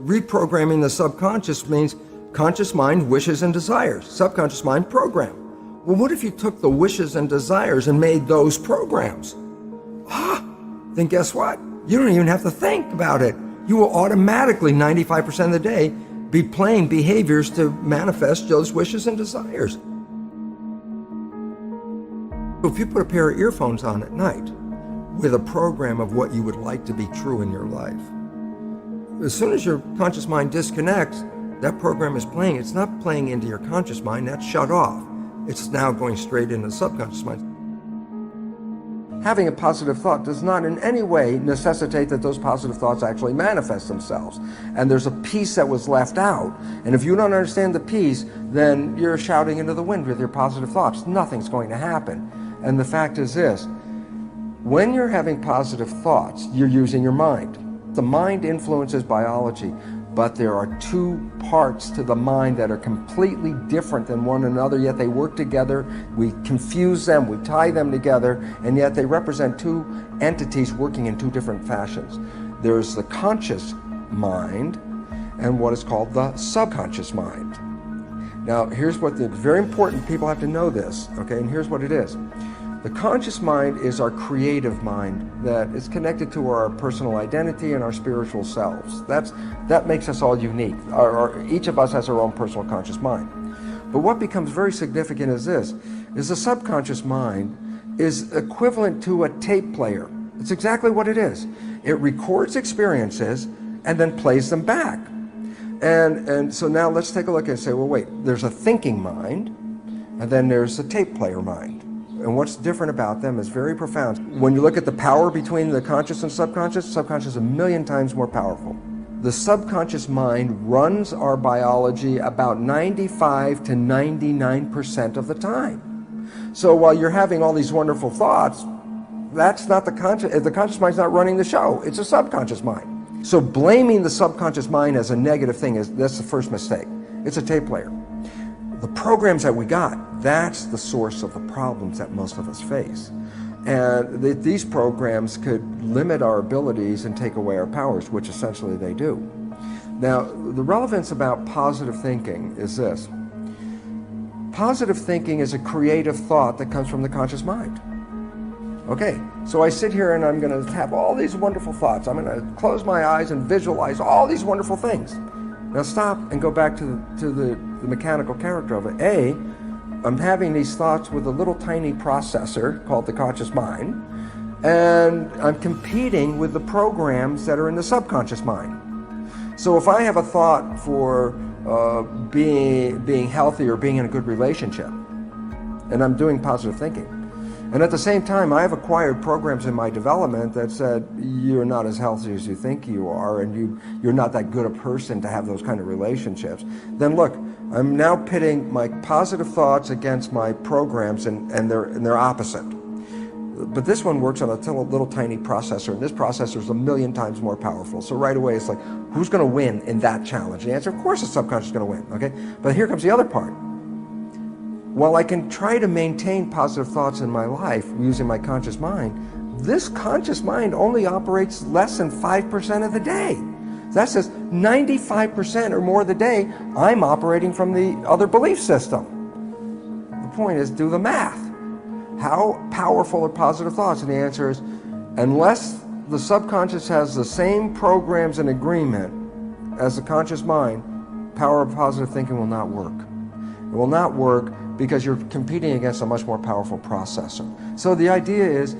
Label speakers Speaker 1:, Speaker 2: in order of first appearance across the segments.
Speaker 1: Reprogramming the subconscious means conscious mind wishes and desires, subconscious mind program. Well, what if you took the wishes and desires and made those programs? Then guess what? You don't even have to think about it. You will automatically, 95% of the day, be playing behaviors to manifest those wishes and desires. If you put a pair of earphones on at night with a program of what you would like to be true in your life, as soon as your conscious mind disconnects, that program is playing. It's not playing into your conscious mind, that's shut off. It's now going straight into the subconscious mind. Having a positive thought does not in any way necessitate that those positive thoughts actually manifest themselves. And there's a piece that was left out. And if you don't understand the piece, then you're shouting into the wind with your positive thoughts. Nothing's going to happen. And the fact is this, when you're having positive thoughts, you're using your mind. The mind influences biology, but there are two parts to the mind that are completely different than one another, yet they work together. We confuse them, we tie them together, and yet they represent two entities working in two different fashions. There's the conscious mind and what is called the subconscious mind. Now, here's what it's very important, people have to know this, okay, and here's what it is. The conscious mind is our creative mind that is connected to our personal identity and our spiritual selves. That makes us all unique. Each of us has our own personal conscious mind. But what becomes very significant is this, is the subconscious mind is equivalent to a tape player. It's exactly what it is. It records experiences and then plays them back. And so now let's take a look and say, well, wait, there's a thinking mind, and then there's a tape player mind. And what's different about them is very profound. When you look at the power between the conscious and subconscious is 1,000,000 times more powerful. The subconscious mind runs our biology about 95 to 99% of the time. So while you're having all these wonderful thoughts, that's not the conscious mind's not running the show. It's a subconscious mind. So blaming the subconscious mind as a negative thing that's the first mistake. It's a tape player. The programs that we got, that's the source of the problems that most of us face. And these programs could limit our abilities and take away our powers, which essentially they do. Now, the relevance about positive thinking is this. Positive thinking is a creative thought that comes from the conscious mind. Okay, so I sit here and I'm going to have all these wonderful thoughts. I'm going to close my eyes and visualize all these wonderful things. Now stop and go back to the mechanical character of it. A, I'm having these thoughts with a little tiny processor called the conscious mind, and I'm competing with the programs that are in the subconscious mind. So if I have a thought for being healthy or being in a good relationship, and I'm doing positive thinking, and at the same time, I have acquired programs in my development that said, you're not as healthy as you think you are, and you're not that good a person to have those kind of relationships. Then look, I'm now pitting my positive thoughts against my programs, and they're opposite. But this one works on a little tiny processor, and this processor is 1,000,000 times more powerful. So right away, it's like, who's going to win in that challenge? The answer, of course, the subconscious is going to win, okay? But here comes the other part. While I can try to maintain positive thoughts in my life using my conscious mind, this conscious mind only operates less than 5% of the day. That says 95% or more of the day, I'm operating from the other belief system. The point is, do the math. How powerful are positive thoughts? And the answer is, unless the subconscious has the same programs in agreement as the conscious mind, power of positive thinking will not work. It will not work because you're competing against a much more powerful processor. So the idea is,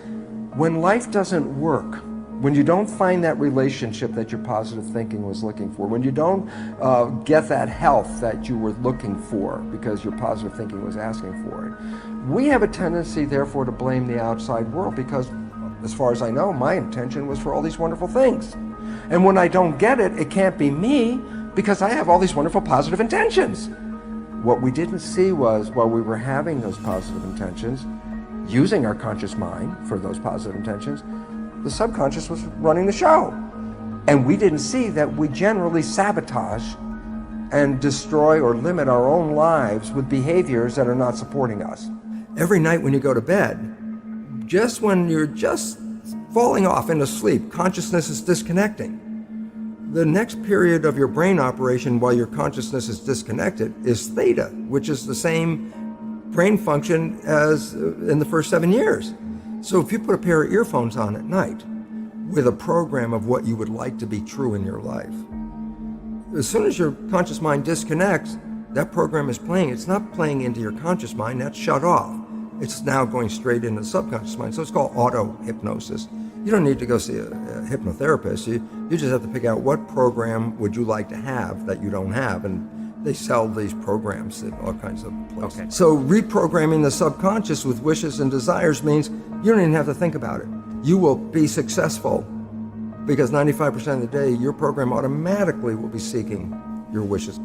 Speaker 1: when life doesn't work, when you don't find that relationship that your positive thinking was looking for, when you don't get that health that you were looking for because your positive thinking was asking for it, we have a tendency, therefore, to blame the outside world because, as far as I know, my intention was for all these wonderful things. And when I don't get it, it can't be me because I have all these wonderful positive intentions. What we didn't see was, while we were having those positive intentions, using our conscious mind for those positive intentions, the subconscious was running the show. And we didn't see that we generally sabotage and destroy or limit our own lives with behaviors that are not supporting us. Every night when you go to bed, just when you're just falling off into sleep, consciousness is disconnecting. The next period of your brain operation while your consciousness is disconnected is theta, which is the same brain function as in the first 7 years. So if you put a pair of earphones on at night with a program of what you would like to be true in your life, as soon as your conscious mind disconnects, that program is playing. It's not playing into your conscious mind, that's shut off. It's now going straight into the subconscious mind. So it's called auto-hypnosis. You don't need to go see a hypnotherapist. You just have to pick out what program would you like to have that you don't have, and they sell these programs at all kinds of places. Okay. So reprogramming the subconscious with wishes and desires means you don't even have to think about it. You will be successful because 95% of the day, your program automatically will be seeking your wishes.